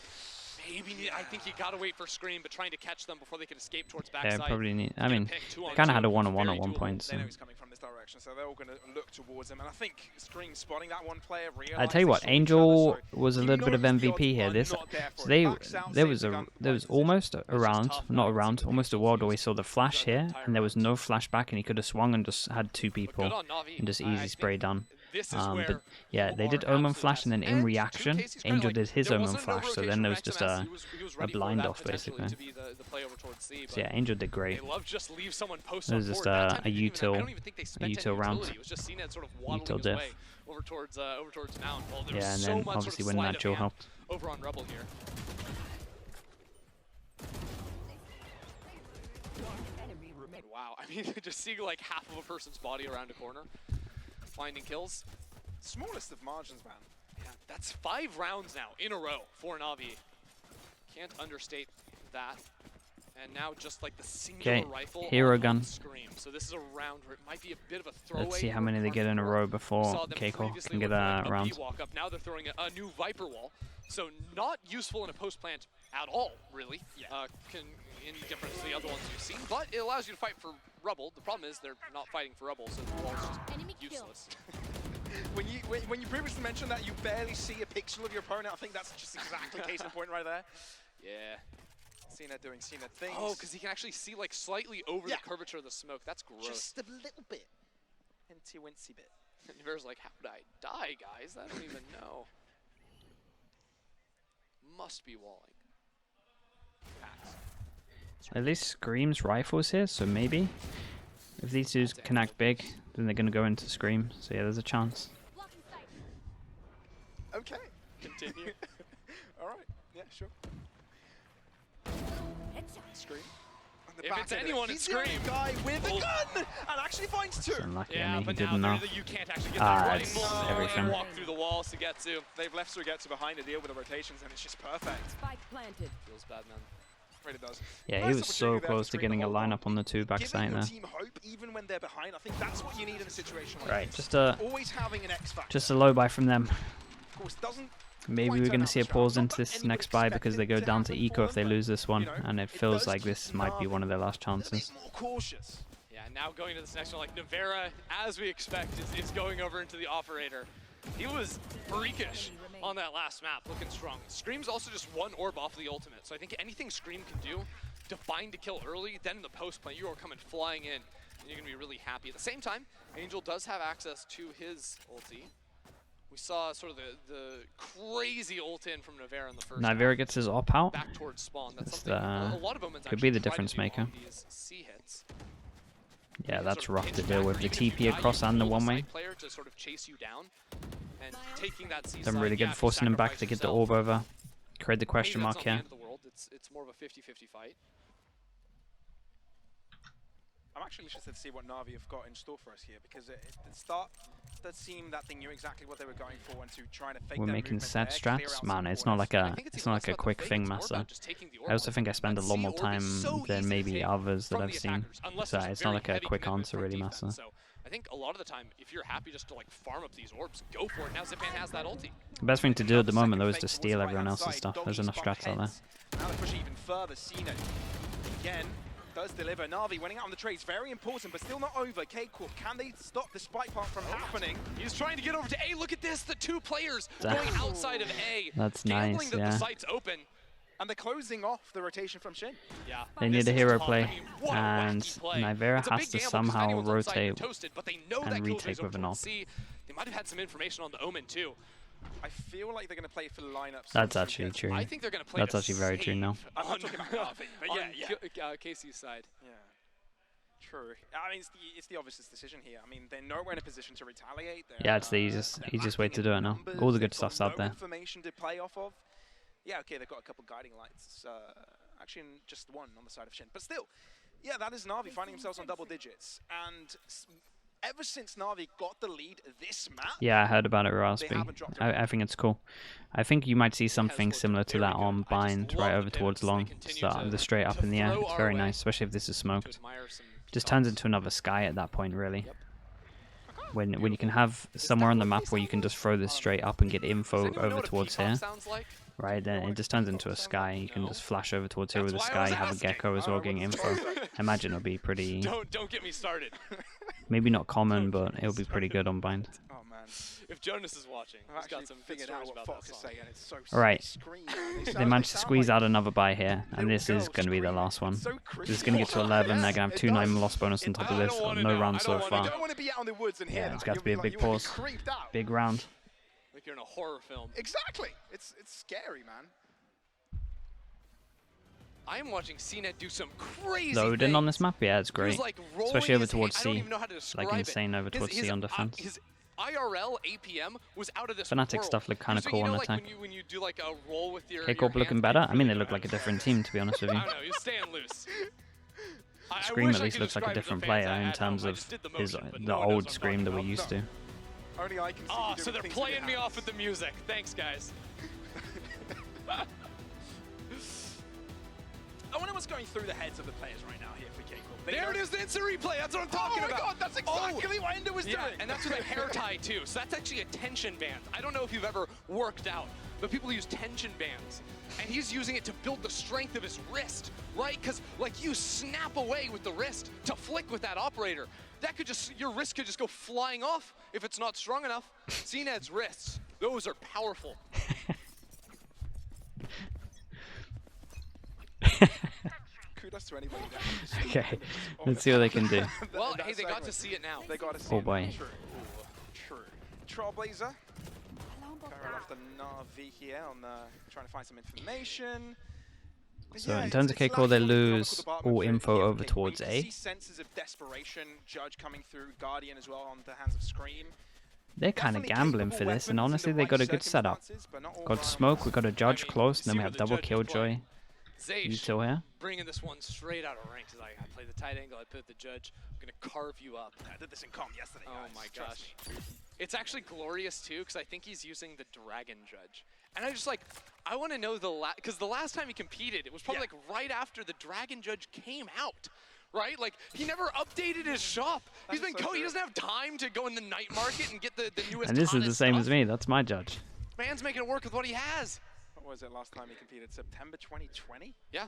Maybe I think you gotta wait for Scream, but trying to catch them before they can escape towards backside. Yeah, probably need. I mean, kind of had a 1-on-1 at one point. So. They know he's coming from this direction, so they're all going to look towards him. And I think Scream spotting that one player. I tell you what, Angel was a little bit of MVP here. This, so there was almost a round, almost a world where we saw the flash here, and there was no flashback, and he could have swung and just had 2 people and just easy spray done. But yeah, they did Omen Flash, and then in reaction, Angel did his Omen Flash, so then there was just a blind off, basically. So yeah, Angel did great. It was just a util round. Util diff. Yeah, and then obviously winning that duel helped. Over on Rebel here. Wow, I mean, just seeing like half of a person's body around a corner. Finding kills. Smallest of margins, man. Yeah, that's 5 rounds now in a row for Navi. Can't understate that. And now just like the singular rifle hero gun. Scream. So this is a round where it might be a bit of a throwaway. Let's see how many they get in a row before KCORP can get a round. Walk up. Now they're throwing a new Viper wall. So not useful in a post plant at all, really. Yeah. In difference to the other ones you've seen, but it allows you to fight for rubble. The problem is they're not fighting for rubble, so the wall's just useless. when you previously mentioned that you barely see a pixel of your opponent, I think that's just exactly case in point right there. Yeah. Cena doing Cena things. Oh, because he can actually see like slightly over the curvature of the smoke. That's gross. Just a little bit. Hinty wincy bit. And Niver's like, how did I die, guys? I don't even know. Must be walling. Packs. At least Scream's rifles here, so maybe if these dudes can act big, then they're gonna go into Scream. So yeah, there's a chance. Okay. Continue. All right. Yeah, sure. Scream. If it's anyone, it's Scream. Guy with a gun and actually finds two. It's unlucky. Yeah, I mean, but he now didn't know. you can't actually get that right. It's No, everything. and walk through the walls to get to. They've left Sugetsu behind to deal with the rotations, and it's just perfect. Spike planted. Feels bad, man. Really does. Yeah, Nice he was so opportunity there close to Scream getting a hold on. lineup on the two backside Giving your there. team hope even when they're behind. I think that's what you need in a situation like Right, this. just Always having an X factor. a low buy from them. Of course, doesn't Maybe quite we're turn going to out see a the strong. pause Not into that this anyone next buy because they go expected it to down to happen eco for if they them, lose this one, you know, and it it feels does like this keep might be Navi one of their last a bit chances. more cautious. Yeah, now going to this next one, like Navera, as we expect, is going over into the operator. He was freakish on that last map, looking strong. Scream's also just one orb off the ultimate, so I think anything Scream can do to find a kill early, then in the post play, you are coming flying in, and you're going to be really happy. At the same time, Angel does have access to his ulti. We saw sort of the crazy ult in from Navera in the first half. Nivera gets his op out. Back towards spawn. That's That's something a lot of Omens could be the actually try to difference do maker. on these C hits. Yeah, You that's sort of rough pinch to back, deal or with the even if you TP die, across you and the pull one way. side player to sort of chase you down, and taking that C Done side, really good yeah, forcing him back sacrifice to get the yourself. orb over. Create the Maybe question that's mark not the here. end of the world. It's more of a 50-50 fight. I'm actually interested to see what Navi have got in store for us here, because at the start does seem that they knew exactly what they were going for, and to try to fake We're their making movement set there, clear strats. out Man, some it's not corners. like I a think it's not like a less about quick the fake, thing, it's more Massa. about just taking the orb I also off. think I spend a That lot C more orb time is so easy than to maybe take others that from I've the seen. attackers, unless So there's it's not very like a heavy quick commitment answer from really, defense. Massa. So I think a lot of the time, if you're happy just to like farm up these orbs, go for it. Now Zipan has that ulti. The best thing to do at the Another moment though is second to fake steal towards the everyone right-hand else's side. stuff. There's Doggies enough bump strats out there. heads. Now they push even further. Cena again does deliver. Navi winning out on the trades, very important, but still not over. KCORP, can they stop the spike part from happening? He's trying to get over to A. Look at this, the two players Damn. going outside of A. That's Gambling nice, that yeah. the site's open. And they're closing off the rotation from Shin. Yeah. They need this a is hero tough. play, I mean, what a and wacky play. Nivera It's a has big to gamble 'cause if somehow anyone's on site, they're rotate toasted, but they know and that retake Killjoy's with over an towards op. C. They might have had some information on the Omen too. I feel like they're going to play for the lineups. That's actually true. I think they're going to play That's to actually very true save now. I'm not on- talking about Navi, but on yeah. KC's side. Yeah. True. I mean, it's the obvious decision here. I mean, they're nowhere in a position to retaliate. Yeah, it's the easiest way to do it now. All the good stuff's out there. Information to play off of. Yeah, okay, they've got a couple guiding lights. Actually, just one on the side of Shin. But still, yeah, that is Navi finding themselves on double digits. And ever since Navi got the lead this map, Yeah, I heard about it, Raspi. haven't dropped a I think it's cool. I think you might see something looked similar to very that good. on I just Bind love right the over towards pivots they long. continue So to- the straight up to in the air. throw It's our very way. nice, especially if this is To smoked. admire some Just shots. turns into another sky at that point, really. Yep. When you can have somewhere on the map where you can just throw this straight up and get Does info anyone know over what a towards peacock here, sounds like? right? Then it just turns into a sky. You can No. just flash over towards here with a That's why I sky. was You have a asking. gecko as well getting info. I imagine it'll be pretty, Don't get me started. maybe not common, but it'll be pretty good on Bind. oh man, If Jonas is watching, I've he's got actually some good figured out stories what about Fox that is song. saying, and it's so Alright. screamy. They managed to squeeze out another buy here, and this is going to be the last one. This is going to get to 11. They're going to have 2-9 loss bonus on top of I this. don't wanna No know. run I so don't wanna far. You don't want to be out in the woods and hear Yeah, that. it's got to You'll be a like- big you wanna be pause. creeped out. Big round. Like you're in a horror film. Exactly. It's scary, man. I am watching CNET do some crazy Loaded in on things. this map, yeah, it's He was, great. like, rolling Especially over his towards hand. I don't C. even know how to describe Like it. insane over towards C on defense. His IRL APM was out of this Fnatic world. stuff looked kind of So, cool you know, on like attack. when you do like a roll with your KCORP looking hands, better. like, I mean, they really look good. like a different team, to be honest with I you. don't know, you're staying loose. I Scream wish at I least could looks like a describe it to different the player fans in at terms home. I of just did the his motion, but the no one knows old what I'm Scream talking that we're about. used to. Only I can see you Oh, doing so they're things with your playing me off hands. with the music. Thanks, guys. I wonder what's going through the heads of the players right now here for KCORP. They There it know- is, the instant replay. That's what I'm talking Oh my about. god, that's exactly what Ender was Yeah, doing. and that's with a hair tie too. So that's actually a tension band. I don't know if you've ever worked out, but people use tension bands. And he's using it to build the strength of his wrist, right? Because like you snap away with the wrist to flick with that operator. That could just, your wrist could just go flying off if it's not strong enough. CNED's wrists, those are powerful. Kudos to anybody there. Okay, let's see what they can do. Well, That hey, they got to segment. see it now. They got to see Oh it. boy. True. True. Trailblazer. Going off the Navi here on trying to find some information. So in terms of KCORP, they lose all info over towards A. Senses of desperation, Judge coming through, Guardian as well on the hands of Scream. They're kind of gambling for this, and honestly, they got a good setup. Got smoke, we got a Judge close, and then we have double Killjoy. You still here? Bringing this one straight out of rank. He's like, I play the tight angle, I put the Judge, I'm gonna carve you up. I did this in comp yesterday, Oh guys. my gosh. It's actually glorious too, because I think he's using the Dragon Judge. And I just like, I want to know because the last time he competed, it was probably like right after the Dragon Judge came out, right? Like, he never updated his shop. He doesn't have time to go in the night market and get the newest. And this is the same stuff. as me, that's my Judge. Man's making it work with what he has. What was it last time he competed? September 2020? Yeah.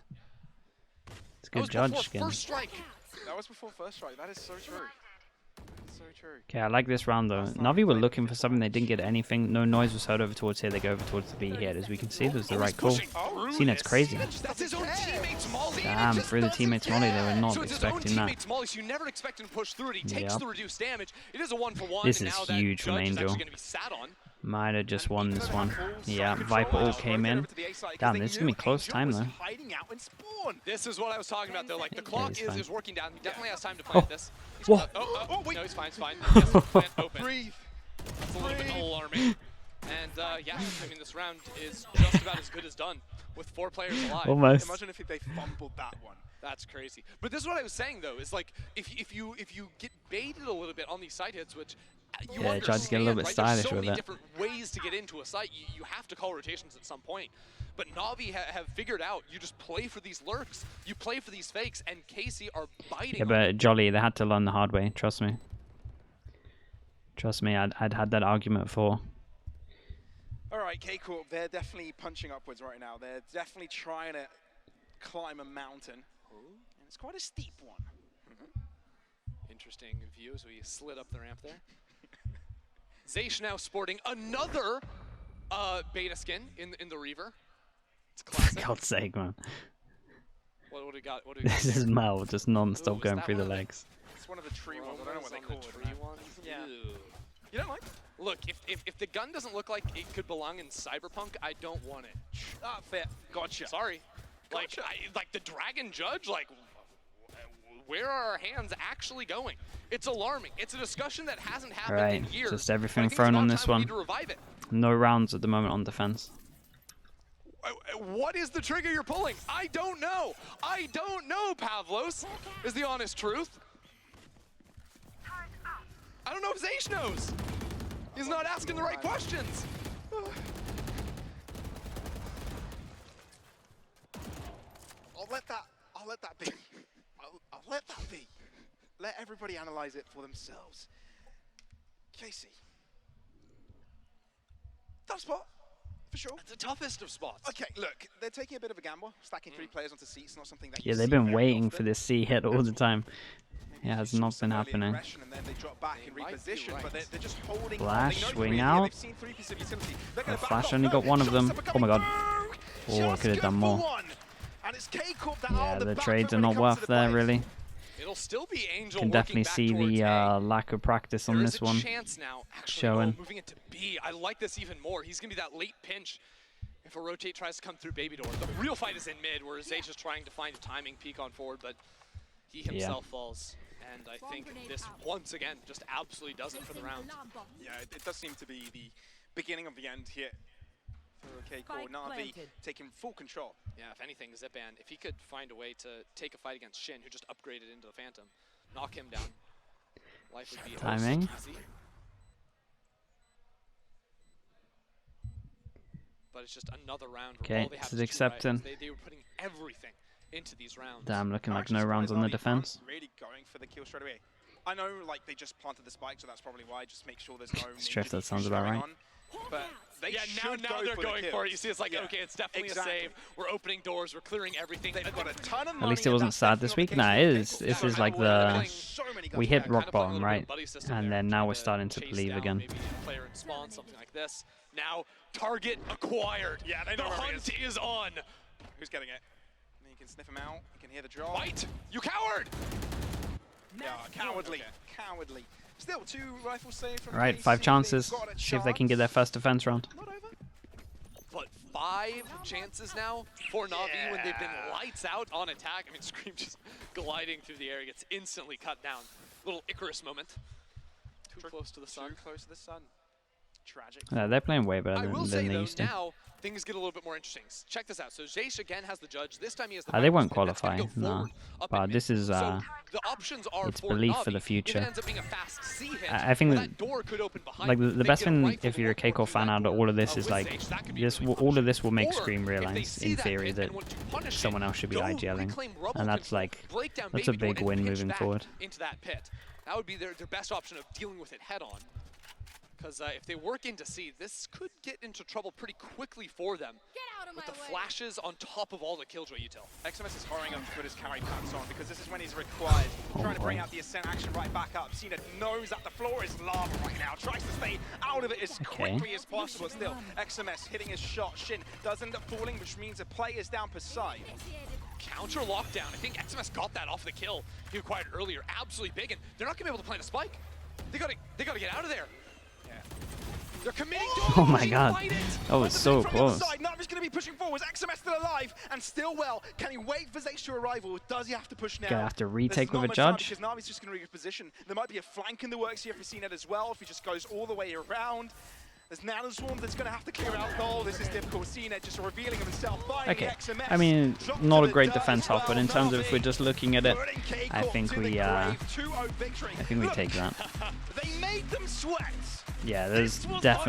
It's a good Judge skin. First strike. That was before first strike. That is so true. So true. Okay, I like this round though. Navi were looking for something, they didn't get anything. No noise was heard over towards here, they go over towards the B here. As we can see, there's the right call. It's crazy. That's his own teammate's molly. Damn, through the teammate's molly, they were not expecting that. So you never expect him to push through it. He takes the reduced damage. It is a 1-for-1. This is huge from Angel. Might have just won this one. Yeah, Viper all came in. Damn, this is going to be close time though. This is what I was talking about though. Like, the clock is working down. He definitely has time to Oh. plant this. Whoa. No, he's fine, he's fine. He has to plant open. Breathe. That's a little bit alarming. And yeah, I mean, this round is just about as good as done with 4 players alive. Almost. Imagine if they fumbled that one. That's crazy. But this is what I was saying though, is like, if you get baited a little bit on these side hits, which you Yeah, try to get a little bit right? stylish There's so with many it. different ways to get into a site. You have to call rotations at some point. But Navi have figured out, you just play for these lurks, you play for these fakes, and KC are biting. Yeah, but Jolly, they had to learn the hard way, trust me. Trust me, I'd had that argument before. All right, KCORP, they're definitely punching upwards right now. They're definitely trying to climb a mountain. And it's quite a steep one. Interesting view as we slid up the ramp there. Zaysh now sporting another beta skin in the Reaver. It's classic. God's sake, man. What do we got? What do we got? This is Mel just non-stop Ooh, is going that through the one of the- legs. It's one of the tree ones. I don't know what they call it. Tree ones? Yeah. Ew. You don't like? Look, if the gun doesn't look like it could belong in Cyberpunk, I don't want it. Ah, fair. Gotcha. Sorry. Gotcha. Like the Dragon Judge, like, where are our hands actually going? It's alarming. It's a discussion that hasn't happened Right, in years. just everything but I think thrown it's on about this time we one. need to revive it. No rounds at the moment on defense. What is the trigger you're pulling? I don't know. I don't know, Pavlos, is the honest truth. I don't know if Zaysh knows. He's not asking the right questions. I'll let that be. I'll let that be. Let everybody analyze it for themselves. Casey. Tough spot, for sure. It's the toughest of spots. Okay, look, they're taking a bit of a gamble, stacking 3 players onto seats, not something that Yeah, you they've see been very waiting often. for this C hit all the time. Yeah, it's not been Early happening. aggression, and then they drop back They and might be reposition, right. but they're just holding Flash, on. They know swing three here, out. they've seen 3 pieces of utility. They're gonna back Flash off. only got No, one of shots them. are Oh my god. through. Oh, I Just could have good done for more. one. And it's KCORP that are Yeah, on the the back trades foot are when it not comes to worth the there, plays. really. It'll still be Angel Can working definitely back see towards the A. lack of practice on There this is a one. chance now, actually, Showing. moving it to B. I like this even more. He's going to be that late pinch if a rotate tries to come through Baby Door. The real fight is in mid, where Zaysh is trying to find a timing peak on forward, but he himself falls. And I think this, once again, just absolutely does it for the round. Yeah, it does seem to be the beginning of the end here for KCORP. Navi taking full control. Yeah, if anything, Zipan, if he could find a way to take a fight against Shin, who just upgraded into the Phantom, knock him down, life would be Timing. easy. But it's just another round where Okay, all they have this is is 2 accepting. rifles. They were putting everything into these rounds. Damn, looking I'm like actually no rounds on the surprised Navi aren't defense. really going for the kill straight away. I know, like, they just planted the spike, so that's probably why. Just make sure there's no Striff, ninja that sounds defuse about going right. on. But they Yeah, should now go they're for going the for it. kills. You see, it's like, Yeah, okay, it's definitely exactly. a save. We're opening doors. We're clearing everything. They've got a ton of At money least it and wasn't that's sad this definitely week. the Nah, case it with is. KCORP. This Yeah, is like we're the... playing so many guns We back. hit Kind rock of playing a bottom, little bit right? of buddy system And there, then now trying we're to starting to chase believe down again. maybe a player in spawn, something like this. Now, target acquired. Yeah, they the know where he hunt is on. Who's getting it? And you can sniff him out. You can hear the drop. Fight, you coward! Yeah, cowardly. Cowardly. Still 2 rifles saved from Alright, KC. 5 chances. They've got a See if they can chance. get their first defense round. Not over. But 5 chances now for Navi when they've been lights out on attack. I mean, Scream just gliding through the air gets instantly cut down. Little Icarus moment. Too close to the sun. Too close to the sun. Tragic. Yeah, they're playing way better I will than say they though, used to. now things get a little bit more interesting. Check this out. So Jaysh again has the judge. This time he has the They won't backwards pick. That's qualify, gonna go no. forward, up But and this mid. is So the options are it's for belief for Navi. the future. If it ends up being a fast C hit, I think that door could open behind like them. the They best get a thing rifle if you're a to walk KCORP through fan that out of door. all of this is With like Jaysh, that could be this really all of this will make Or Scream if they realize see in that theory hit that and want to punish someone it, else should be go IGLing, reclaim rubble and that's control, like break down that's a Baby Door big and win pitch moving back forward. into that pit. That would be their best option of dealing with it head on. Because if they work into C, this could get into trouble pretty quickly for them. With the flashes on top of all the Killjoy util. XMS is hurrying up to put his carry pants on because this is when he's required. Trying to bring out the ascent action right back up. Cena knows that the floor is lava right now. Tries to stay out of it as quickly as possible. Still, XMS hitting his shot. Shin does end up falling, which means a play is down per side. Counter lockdown. I think XMS got that off the kill he acquired earlier. Absolutely big, and they're not gonna be able to plant a spike. They gotta get out of there. They're committing to Oh my god, that was so close. Navi's going to be pushing forwards. XMS still alive and still well. Can he wait for Zaysh to arrive, or does he have to push now? Gonna have to retake There's with a not much time judge. because Navi's just going to reposition. There might be a flank in the works here for CNET as well if he just goes all the way around. There's Nano Swarm that's going to have to clear out goal. This is difficult. CNET just revealing himself. Okay, I mean, not a great defense help, but in terms of if we're just looking at it, I think we take that. They made them sweat. Yeah, there's definitely